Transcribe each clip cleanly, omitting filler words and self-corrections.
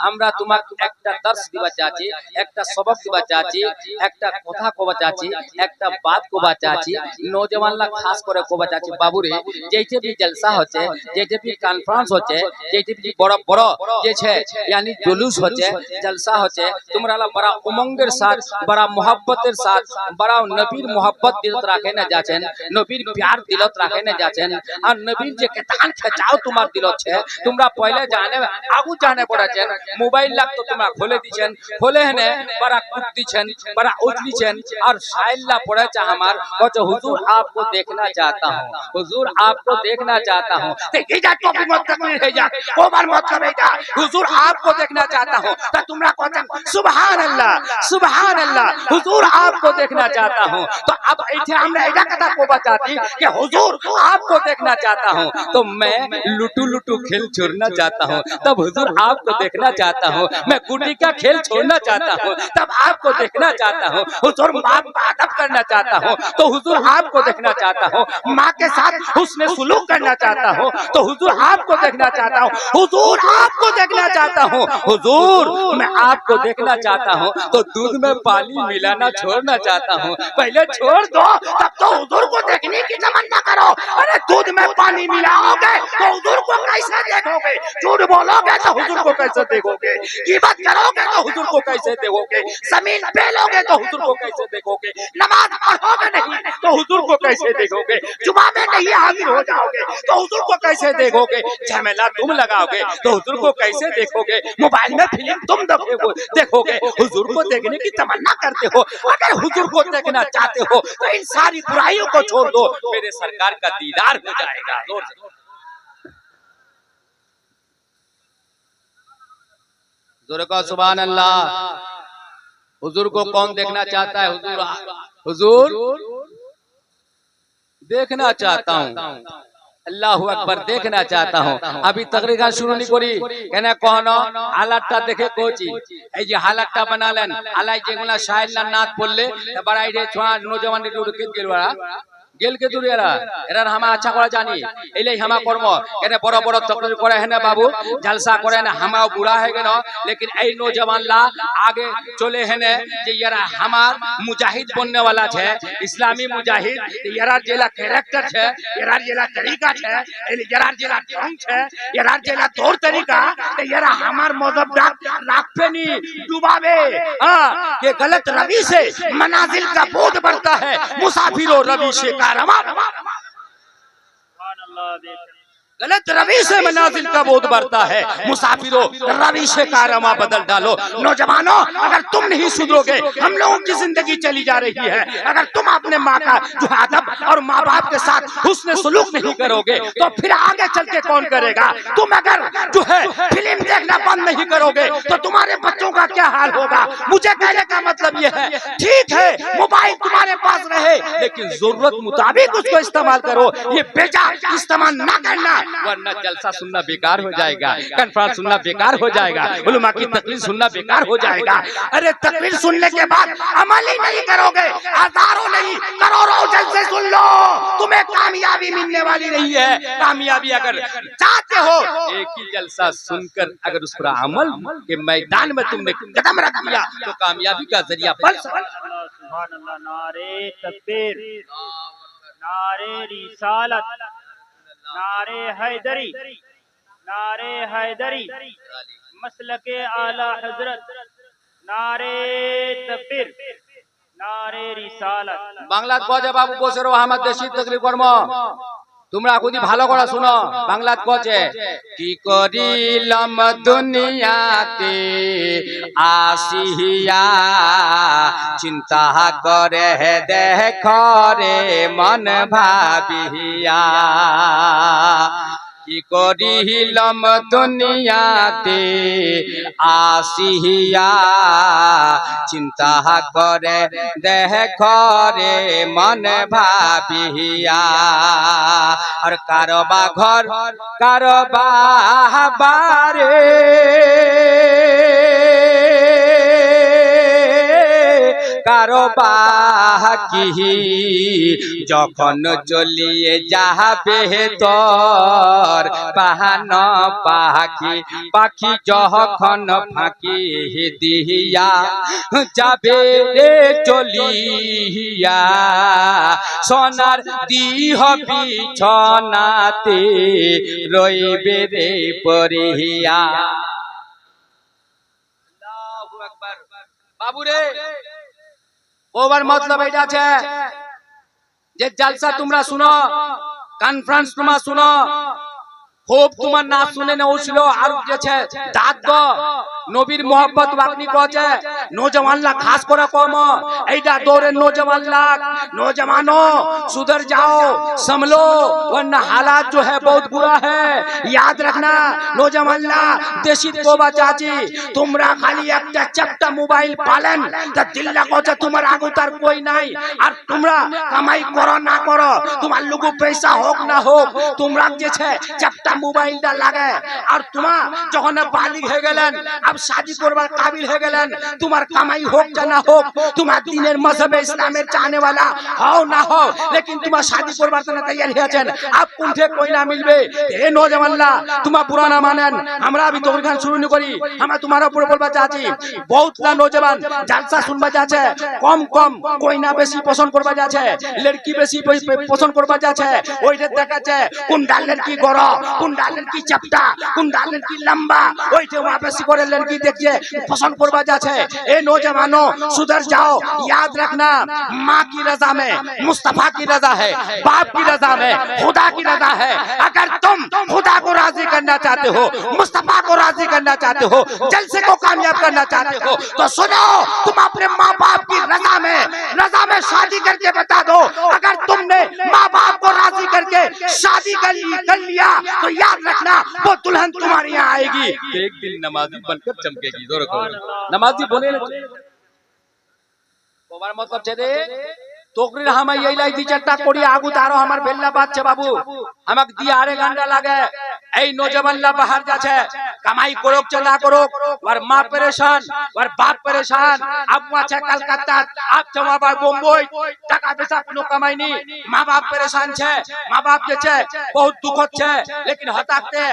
আমরা তোমাকে একটা দর্শ দিবা চাচ্ছি, একটা সবক দিবা চাচ্ছি, একটা কথা কবা চাচ্ছি, একটা बात কবা চাচ্ছি। নওজওয়ানরা খাস করে কবা চাচ্ছি বাবুরে যেতে भी जलसा होचे, जेते भी कॉन्फ्रेंस होचे, जेते भी बड़ा बड़ा जे छे यानी जुलूस होचे, जलसा होचे, तुमराला बड़ा उमंगेर साथ, बड़ा मोहब्बतेर साथ, बड़ा नबीर मोहब्बत दिलत राखे न जाचेन, नबीर प्यार दिलत राखे न जाचेन और नबीर जे केतान खचाओ तुम्हार दिलत छे तुमरा पहले जाने आगू जाने पड़ेछेन। मोबाइल लाग तो तुमरा खोले दीछेन, खोले हने बड़ा कुट दीछेन, बड़ा उजलीछेन और शाइल्ला पड़ेछे हमार कहे हुजूर आपको देखना चाहता हूं, हुजूर आपको देखना चाहता हूं। ते ये जा टोपी मत तकलीफ है जा कोबार मत करे जा हुजूर आपको देखना चाहता हूं तो तुमरा कहते सुभान अल्लाह सुभान अल्लाह हुजूर आपको देखना चाहता हूं। तो अब ऐसे हमने ऐसा कथा को बताती कि हुजूर आपको देखना चाहता हूं तो मैं लुटू लुटू खेल छोड़ना चाहता हूं, तब हुजूर आपको देखना चाहता हूं। मैं गुड्डी का खेल छोड़ना चाहता हूं तब आपको देखना चाहता हूं। हुजूर मां का अदब करना चाहता हूं तो हुजूर आपको देखना चाहता हूं। मां के साथ हुस्न सुलूक करना चाहता हूं तो हुजूर आपको देखना चाहता हूं। हुजूर आपको देखना चाहता हूं, हुजूर मैं आपको देखना चाहता हूं तो दूध में पानी मिलाना छोड़ना चाहता हूं। पहले छोड़ दो तब तो हुजूर को देखने की तमन्ना करो। अरे दूध में पानी मिलाओगे तो हुजूर को कैसे देखोगे? झूठ बोलोगे तो हुजूर को कैसे देखोगे? गिबत करोगे तो हुजूर को कैसे देखोगे? जमीन पेलोगे तो हुजूर को कैसे देखोगे? नमाज पढ़ोगे नहीं तो हुजूर को कैसे देखोगे? जुमा में नहीं हाजिर हो जाओगे तो हुजूर को कैसे देखोगे? झमेला तुम लगाओगे तो हुजूर को कैसे देखोगे? मोबाइल में फिल्म तुम देखोगे, हुजूर को देखने की तमन्ना करते हो। अगर हुजूर को देखना चाहते हो तो इन सारी बुराइयों को छोड़ दो, मेरे सरकार का दीदार हो जाएगा। हुजूर को सुभान अल्लाह। हुजूर को कौन देखना चाहता है? हुजूर देखना चाहता हूं, अल्लाह अकबर देखना चाहता हूं। अभी तकरीर शुरू नहीं करी कहना कहनो हालातटा देखे कोची এই যে হালাতটা বানালেন আলাই যেগুলা শাইল্লা নাত পড়লে বড়াই রে ছোয়া নওজওয়ান রে উড়কে গেলওয়া गेल के दूर एरा हम अच्छा करे जानी एले हम कर्म एने बड़ बड़ तकरीर करे है ना बाबू जलसा करे ना हम बुरा है गेन लेकिन ए नौजवान ला आगे चले है ने जे यारा हमार मुजाहिद बनने वाला छे इस्लामी मुजाहिद यारा जेला कैरेक्टर छे यारा जेला तरीका छे यारा जेला ढंग छे यारा जेला तौर तरीका यारा हमार मजहब राखबे नी डुबावे हां ये गलत रवि से मनाजिल का बोझ बढ़ता है मुसाफिरों रवि से गलत रवि से मनाजिल का बोध बढ़ता है मुसाफिरों रवि से कारमा बदल डालो। नौजवानों अगर तुम नहीं सुधरोगे हम लोगों की जिंदगी चली जा रही है। अगर तुम अपने माँ का जो अदब और माँ बाप के साथ हुस्न सुलूक नहीं करोगे तो फिर आगे चल के कौन करेगा? तुम अगर जो है फिल्म देखना बंद नहीं करोगे तो तुम्हारे बच्चों का क्या हाल होगा? मुझे कहने का मतलब यह है ठीक है मोबाइल तुम्हारे पास रहे लेकिन जरूरत मुताबिक उसको इस्तेमाल करो, ये बेजा इस्तेमाल ना करना वरना जलसा सुनना बेकार हो जाएगा, कॉन्फ्रेंस सुनना बेकार हो जाएगा, उलमा की तकरीर सुनना बेकार हो जाएगा। अरे तकरीर सुनने के बाद अमल ही नहीं करोगे हजारों नहीं करोड़ों जलसे सुन लो तुम्हें कामयाबी मिलने वाली नहीं है। कामयाबी अगर चाहते हो एक ही जलसा सुनकर अगर उस पर अमल के मैदान में तुमने कदम रख दिया तो कामयाबी का जरिया बन सकता। सुभान अल्लाह। नारे तकबीर, नारे रिसालत, नारे हैदरी, नारे हैदरी, मसलके आला हजरत, नारे तकबीर, नारे रिसालत। বাংলাত কজে বাবু বসে রো আমার দেশি তকরির কর্ম তোমরা খুদি ভালো করে শুনো। বাংলাত কজে কি করিলাম দুনিয়াতে আসিয়া চিন্তা করে দেখো রে মন ভাবিয়া কি করিলাম দুনিয়াতে আসিয়া চিন্তা করে দেখো রে মন ভাবিয়া আর কারবা ঘর কারবা বারে কারবা পাখি যখন চলিয়ে যাবে তোর পাহান পাখি পাখি যখন ফাঁকি দিয়া যাবে রে চলিয়া সোনার দিহ বিছনাতে রইবে রে পরিয়া। বাবুরে ওবার মতলব এটা আছে যে জলসা তোমরা শুনো, কনফারেন্স তোমরা শুনো, খুব তোমার না শুনে নেছিল আর যেছে দাদ নবীর মোহব্বত বাগনি কছে नौजवानला खास করে কম এইটা দৌড়ে नौजवानला नौजवानों सुधर जाओ संभलो वरना हालात जो है बहुत बुरा है। याद रखना नौजवानला দেশি তোবা চাচি তোমরা খালি একটা চাপটা মোবাইল পালেন তা দিল্লা কছে তোমার আগুতার কই নাই আর তোমরা কামাই করো না করো তোমার লোগো পয়সা হোক না হোক তোমরা যেছে চাপটা মোবাইলটা লাগে আর তোমা যখন বালিগ হয়ে গেলেন अब शादी করবার কাবিল হয়ে গেলেন তোমার কামাই হোক या ना হোক তোমার দ্বীনের মজহবে ইসলামের চাহने वाला হও না হও लेकिन তোমার शादी করবার জন্য তৈয়ার হয়ে আছেন अब কোনঠে কই না মিলবে এ নওজওয়ানরা তোমার বুরা না মানেন আমরা अभी তৌহিদ গান শুরু করি আমরা তোমার উপর বলবা চাচ্ছি বহুত না নওজওয়ান জলসা শুনবা যাচ্ছে কম কম কই না বেশি পছন্দ করবা যাচ্ছে লড়কি বেশি পছন্দ করবা যাচ্ছে ওইটা দেখাচ্ছে কোন ডাল লড়কি গড় কোন ডাল লড়কি চাপটা কোন ডাল লড়কি লম্বা ওইটা ওয়া বেশি করে लड़की देखिए पसंद करवा जाते ए नौजवानों सुधर जाओ। याद रखना माँ की रजा में मुस्तफा की रजा है, बाप की रजा में खुदा की रजा है। अगर तुम खुदा को राजी करना चाहते हो, मुस्तफा को राजी करना चाहते हो, जलसे को कामयाब करना चाहते हो तो सुनो तुम अपने माँ बाप की रजा में शादी करके बता दो। अगर तुमने माँ बाप को राजी करके शादी कर लिया तो याद रखना वो दुल्हन तुम्हारे यहाँ आएगी एक दिन नमाजी बनकर चमकेगी। जोर करो नमाजी बने ওবার মতলব ছেদে তোকরির হামাই এই লাই দি চারটা করি আগু তারো আমার বেল্লা বাচ্চা বাবু আমাক দি আরে গান্ডা লাগে এই নওজওয়ানলা বাহার যাচ্ছে কামাই করুক চলা করুক ওর মা পরেশান ওর বাপ পরেশান আব্বু আছে কলকাতা আপ জমা বাই বোম্বাই টাকা পয়সা কোনো কামাই নি মা বাপ পরেশান છે মা বাপ যে છે বহুত দুঃখ છે लेकिन হতাকতে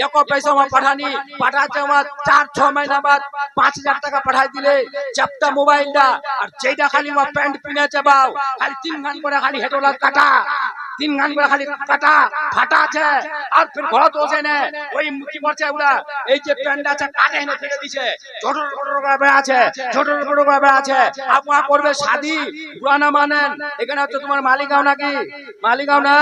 एको पैसा में पढ़ानी पढ़ाते हुआ 4-6 महीना बाद 5000 টাকা पढ़ाई दिले चपटा मोबाइल दा और जेडा खाली वहां पैंट पिने છે बाव खाली 3 घंटा করে খালি হেটোলা কাটা 3 घंटा করে খালি কাটা ফাটা আছে আর फिर ঘরত ওছে না ওই মুখি করছে ওরা এই যে প্যান্ট আছে কাটে এনে ফেলে দিছে ছোট ছোট করে আছে ছোট ছোট করে আছে আপনা করবে শাদি পুরানা মানেন এখানে হচ্ছে তোমার মালিগাঁও নাকি মালিগাঁও না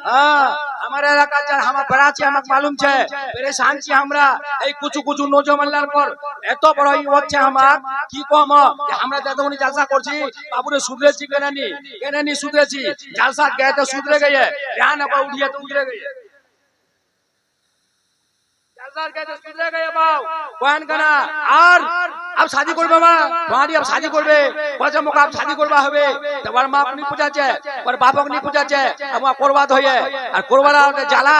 हां हमारे इलाका जा हम बड़ा छी हमक मालूम छे परेशान छी हमरा এই কুচু কুচু নওজওয়ানলার পর এত বড় ই হচ্ছে আমার কি কম যে আমরা দাদামনি জলসা করছি বাবুরে সুধরেছি কেনানি সুধরেছি জলসা গয়ে তো সুধরে গয়ে ধ্যান আবার উঠিয়ে তো উঠরে গয়ে জলসা গয়ে তো সুধরে গয়ে বাও বয়ান করা আর अब शादी করবে মা তোমারই अब शादी করবে কত মুখ अब शादी করবা হবে তোমার মা আপনি পূজাছে আর বাবাকে নি পূজাছে আমা করবাত হয়ে আর করবালা জ্বালা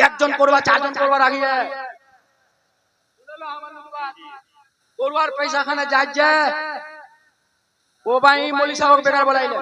একজন করবা চারজন করবা রাখিয়ে করবার পয়সা খানে যাচ্ছে ও ভাই মৌলী সাহেব বেকার বলাইলে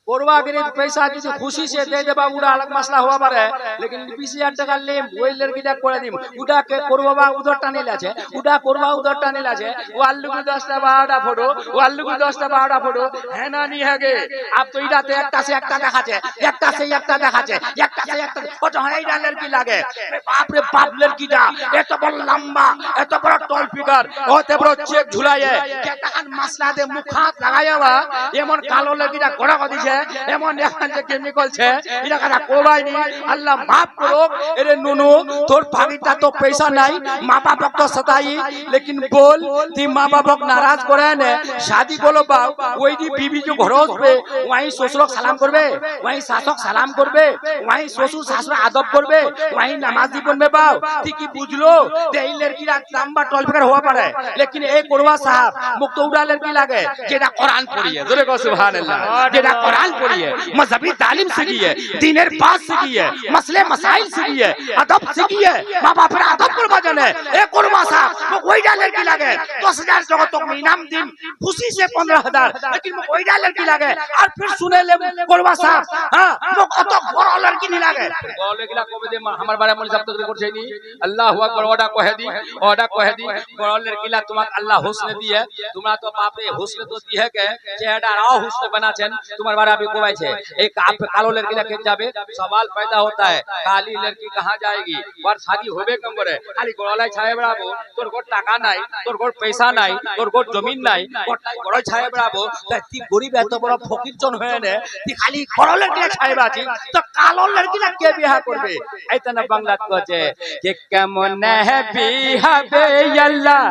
করবা গরিব पैसा যদি খুশি से दे दे बाबू अलग मसला हुआ पारे लेकिन 20000 টাকা लेम ওই লড়কিটা করে দিম উডা কে করবা উধর টানে লাছে উডা করবা উধর টানে লাছে ও আল্লু কি 10টা 12টা ফটো ও আল্লু কি 10টা 12টা ফটো है ना नहीं है गे अब तो इडाते একটা से একটা দেখাছে একটা से একটা দেখাছে একটা से একটা কত হয় না লড়কি লাগে বাপ রে বাপ লড়কিটা এত বড় লম্বা এত বড় টল ফিগার ওতে বড় চেক ঝুলায়ে কেটান মশলা দে মুখ হাত লাগায়াবা এমন কালো লড়কিটা গোড়া কদিছে এমন এখন যে কেমিক্যাল છે এটা কথা কোবাই নি আল্লাহ maaf করো এরে নুনু তোর ভাগিটা তো পয়সা নাই মা বাপ তো সতাই लेकिन बोल ती मां बाप नाराज করে না शादी করলো বাপ ওইদি বিবি যে ঘর আসবে ওই শ্বশুরক সালাম করবে ওই শাশুক সালাম করবে ওই শ্বশুর শাশুড়ি আদব করবে ওই নামাজি পড়বে বাপ তুই কি বুঝলো যে এই লড়কিরা লম্বা টল ফিগার হওয়া পারে लेकिन এই করবা সাহেব মুখ তো উড়া লড়কি লাগে যেটা কোরআন পড়িয়ে জোরে কও সুবহানাল্লাহ যেটা কোরআন कुरान पढ़ी है, मजहबी तालीम सीखी है, दीनेर बात सीखी है, मसले मसाइल सीखी है, अदब सीखी है, माँ बाप अदब करवा जाने एक कुर्बा साहब वो कोई लड़की लगे 10,000 जगह तो इनाम दिन खुशी से 15,000 लेकिन वो कोई लड़की लगे और फिर सुने ले कुर्बा साहब हाँ वो कत बड़ लड़की नहीं लगे বড় লেগিলা কবে দে আমার বারে মনে সব তকরির করছে নি আল্লাহু আকবার ওটা কহে দি বড় লেগিলা তোমাকে আল্লাহ হুসন দিয়ে তোমরা তো বাপ রে হুসন তো দিয়ে কে চেহারা রাও হুসন বানাছেন তোমার বারে अभी कोई है एक आप कालो लड़की लेके जाबे सवाल पैदा होता है काली लड़की कहां जाएगी और शादी होबे कम करे खाली गोड़ालाई छाए बड़ाबो तोर गोट टाका নাই তোর গোট পয়সা নাই তোর গোট জমিন নাই গোটাই বড় ছায়ে বেড়াবো তাই তুই গরিব এত বড় ফকির জন হয়ে নে তুই খালি বড় লড়কি ছায়ে বাজি তো কালো লড়কি না কে বিয়াহ করবে এইটা না বাংলা কছে যে কেমন হে বিহাবে আল্লাহ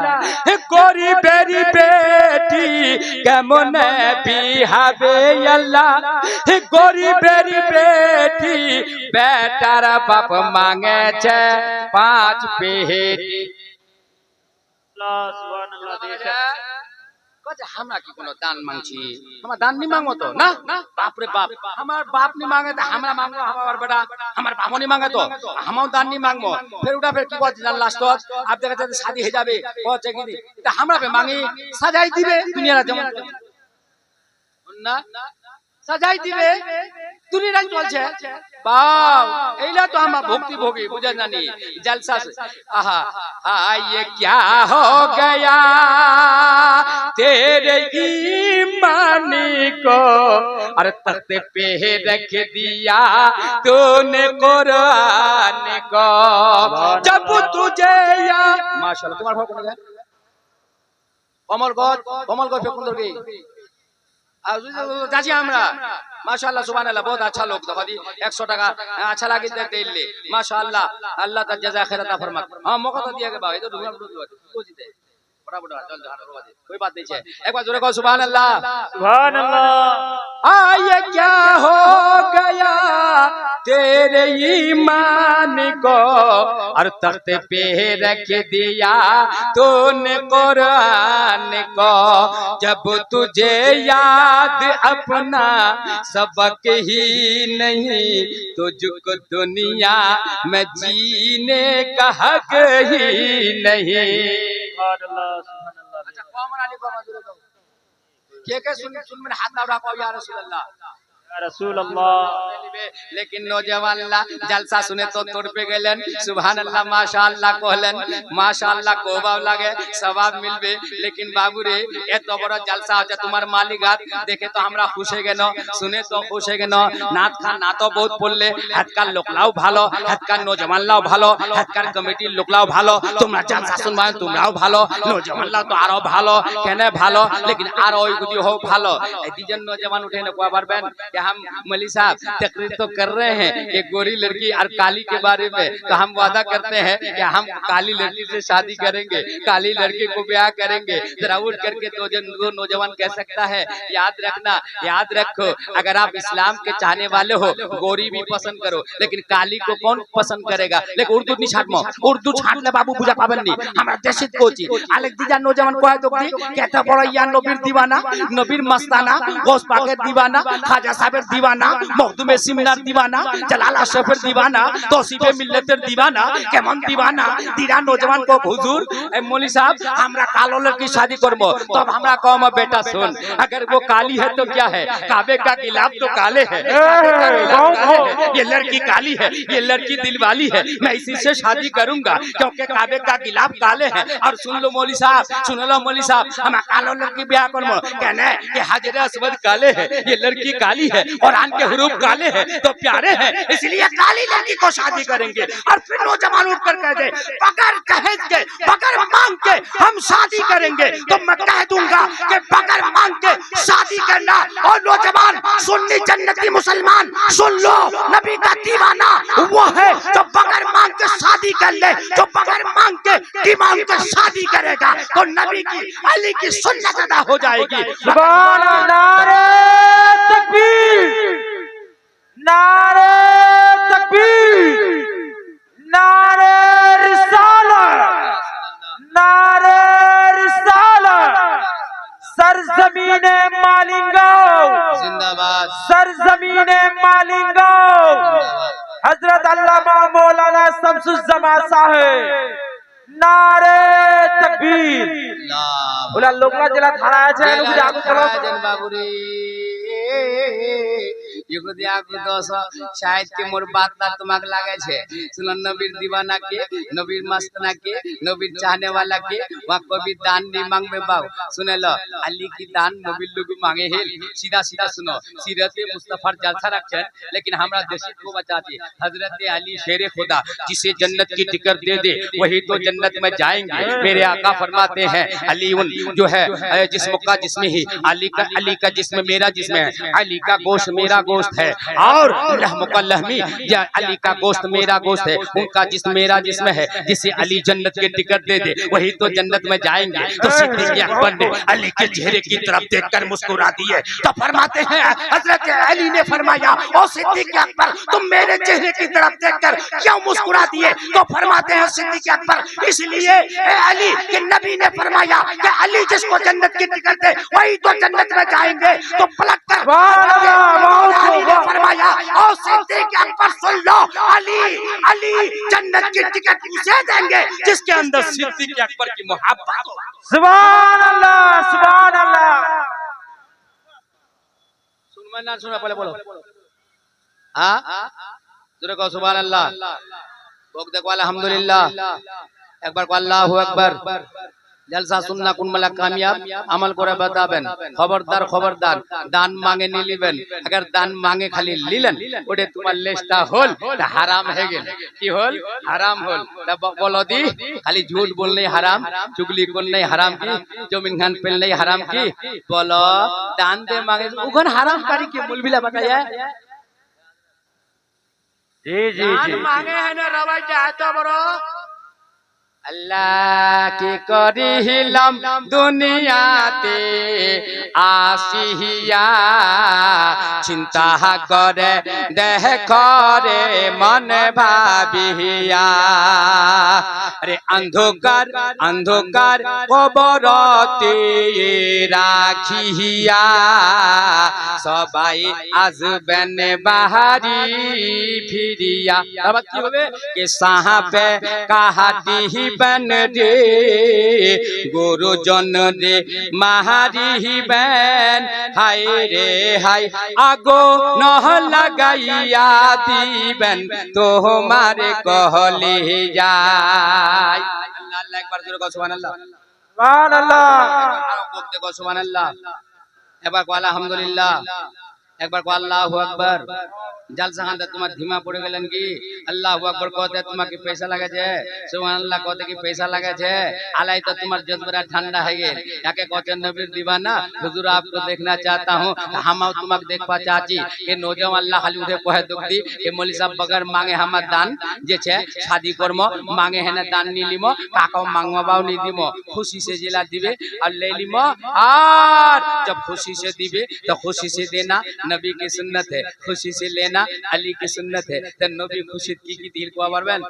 গরিবের বেটি কেমন বিহাবে আল্লাহ গরিবের বেটি বেটার বাপ মাঙ্গেছে 5 পেটি सुभान अल्लाह देशा कहे हमरा की कोनो दान मांगछी हमरा दान नहीं मांगो तो ना बाप रे बाप हमार बाप नहीं मांगे तो हमरा मांगो हमार बेटा हमार बापो नहीं मांगे तो हमो दान नहीं मांगबो फिर उठा फिर की कह लास्ट आप देखा शादी हो जाबे कहे कि तो हमरा पे मांगी सजाई दिबे दुनिया जेमन ना सजाई दिबे दुनिया रंग चलছে बाव एला तो हम भक्ति भोगी बुझे जानी जलसा से आहा हां ये क्या हो गया तेरे ईमान को अरे तख्ते पे रख दिया तूने कुरान को जब तुझे या माशाल्लाह तुम्हारा भाव कौन है कमल गौर पे कुंदर गई चाची हमरा माशाल्लाह सुभान अल्लाह बहुत अच्छा लोग देखो दी 100 টাকা अच्छा लागे दिले माशाल्लाह अल्लाह ता जजा खैर अता फरमा हां मौका तो दिया के बा ये तो ढूंढा को जीते बड़ा चल जा कोई बात नहीं है एक बार जोरे कहो सुभान अल्लाह ये क्या हो गया तेरे ईमान को और तख्ते पे रख दिया तूने कुरान को जब तुझे याद अपना सबक ही नहीं तुझको दुनिया में जीने का हक ही नहीं अच्छा कौन अली को मजूर को के सुन में हाथ ना उठा या रसूल अल्लाह रसूल अल्लाह लेकिन नौजवान ला जलसा सुने तो तोड़ पे गेलन सुभान अल्लाह माशाअल्लाह कहलन माशाअल्लाह कोबा लागे सवाब मिलबे लेकिन बाबू रे एत बड़ जलसा हो तुम्हार मालिक हाथ देखे तो हमरा खुश है गेनो सुने तो खुश है गेनो नाथ खान ना तो बहुत পড়লে হাতকার লোকলাও ভালো হাতকার নওজওয়ানলাও ভালো হাতকার কমিটির লোকলাও ভালো তোমরা জলসা শুনবান তোমরাও ভালো নওজওয়ানলাও তো আরো ভালো কেন ভালো लेकिन আর ওই গুদি हो ভালো এই দুজন নওজওয়ান উঠে না কোয়া পারবেন हम मौलवी साहब तकरीर तो कर रहे हैं एक गोरी लड़की और काली के बारे में तो हम वादा करते हैं कि हम काली लड़की से शादी करेंगे काली लड़की को ब्याह करेंगे जरा उठ करके दो नौजवान कह सकता है याद रखना याद रखो अगर आप इस्लाम के चाहने वाले हो गोरी भी पसंद करो लेकिन काली को कौन पसंद करेगा लेकिन उर्दू नहीं छाटमो उर्दू छाटले बाबू बुझा पाबेन नी हमरा देशित कोची आलेक दिजा नौजवान को है तो कहता बड़ा या नबीर दीवाना नबीर मस्ताना गौस पाकेर दीवाना खाजा साहबेर दीवाना मखदूमे सिमनार दीवाना जलाल अशरफेर दीवाना तौसीफे मिल्लतेर दीवाना केमन दीवाना दीरा नौजवान को हुजूर ए मौलवी साहब हमरा कालो लड़की शादी करबो तब हमरा कहम बेटा सुन अगर वो काली है तो क्या है काबे का गिलाफ तो काले है ये लड़की काली है ये लड़की दिलवाली है मैं इसी से शादी करूंगा क्योंकि काबे का गिलाफ काले हैं और सुन लो मौलवी साहब सुन लो मौलवी साहब हम कालो लड़की ब्याह करबो कहना है कि हाजिर अस्वद काले है ये लड़की काली है और आन के हुरूफ काले हैं तो प्यारे हैं इसलिए काली लड़की को शादी करेंगे और फिर नौजवान उठ कर कह दे बगैर दहेज के बगैर मांग के हम शादी करेंगे तो मैं कह दूंगा कि बगैर मांग के शादी करना और नौजवान सुन्नी जन्नती मुसलमान सुन लो नबी का दीवाना वो है जो बगैर मांग के शादी कर ले जो बगैर मांग के डिमांड के शादी करेगा तो नबी की अली की सुन्नत अदा हो जाएगी सुभान नारे तकबीर नारे तकबीर नारे रिसालत सरजमीने मालिंगाओ जिंदाबाद सरजमीने मालिंगाओ हजरत अल्लामा मौलाना शमसुज्जमा साहेब नारे तकबीर अल्लाह बोला लोकला जिला थाना আছে নুকি আগু চলো বাবুরে ইহুদি আগু দোষ শায়দ কে মোর বাত না তোমাক লাগে છે सुनो नबीर दीवाना के नबीर मस्ताना के नबीर चाहने वाला के वहां कभी दान नहीं मांगबे बाबू सुने लो अली की दान नबीर लोग मांगे है सीधा सीधा सुनो सीरते मुस्तफा जलसा रखन लेकिन हमरा देशी को बचाते हजरत अली शेर खुदा जिसे जन्नत की टिकट दे दे वही तो जन्नत में जाएंगे मेरे आका फरमाते हैं अली उन जो है जिस्म का जिस्म ही अली का जिस्म मेरा जिस्म है अली का गोश्त मेरा गोश्त है और लहम का लहमी अली का गोश्त मेरा गोश्त है उनका जिस्म मेरा जिस्म है जिसे अली जन्नत के टिकट दे दे वही तो जन्नत में जाएंगे तो सिद्दीक अकबर ने अली के चेहरे की तरफ देखकर मुस्कुरा दिए तो फरमाते हैं हजरत अली ने फरमाया ओ सिद्दीक अकबर तुम मेरे चेहरे की तरफ देखकर क्यों मुस्कुरा दिए तो फरमाते हैं सिद्दीक अकबर इसलिए ए अली कि नबी ने फरमाया कि अली जिसको जन्नत की टिकट दे वही तो जन्नत में जाएंगे तो पलट कर अली ने फरमाया ओ सिद्दीक अकबर सुन लो अली अली जन्नत की टिकट उसे देंगे जिसके अंदर सिद्दीक अकबर की मोहब्बत हो सुभान अल्लाह सुन ना सुना पहले बोलो हाँ जोरे कहो सुभान अल्लाह बोक देखो अल्हम्दुलिल्लाह एक बार को अल्लाहु अकबर जलसा सुनना कुन मला कामयाब अमल करे बताबेन खबरदार खबरदार दान मांगे नहीं लिबेन अगर दान मांगे खाली लिलेन ओडे तुम्हार लेस्टा होल ता हराम है गेल की होल हराम होल ता बोलो दी खाली झूठ बोलने हराम चुगली करने हराम की जमीन खान पेलने हराम की बोलो दान दे मांगे उगन हराम कारी के मौलवीला बताया जी जी जी मांगे है ना रवाई चाहता बरो अल्लाह की करिहिलाम दुनियाते आसिया चिंता करे देह करे मन भाबिया अरे अंधकार अंधकार कबरते राखिया सबाई आजबेन बाहरी फिरिया अब की होबे के साहाबे काहाटी बन रे गुरुजन रे महारी बन हाय रे हाय आगो नह लगाइया दीबन तुम्हारे कहले जाय अल्लाह अल्लाह एक बार जोरे कहो सुभान अल्लाह सुभान अल्लाह बोलते कहो सुभान अल्लाह एक बार को अल्हम्दुलिल्लाह एक बार को अल्लाहु अकबर जलसा खान तुम्हार धीमा पड़े गेलन की अल्लाहु अकबर कहते तुम्हारे पैसा लगे छे सुभान अल्लाह कहते कि पैसा लगे छे आलाई तो तुम्हार जज्बा ठंडा है गेल याके कहते नबीर दीवाना हुजूर आपको देखना चाहता हूं हम तुम्हारे देखबा चाची के नौजवान अल्लाह खाली उठे कहे दुखदी के मौलवी साहब बगैर मांगे हमर दान जे छे शादी करमो मांगे है ना दान नी लिमो काको मांगबाओ नी दिमो खुशी से जिला दिबे और ले लिमो और जब खुशी से दिबे तो खुशी से देना नबी की सुन्नत है खुशी से लेना अली की सुन्नत है तो नबी खुशी की दिल को बरबेन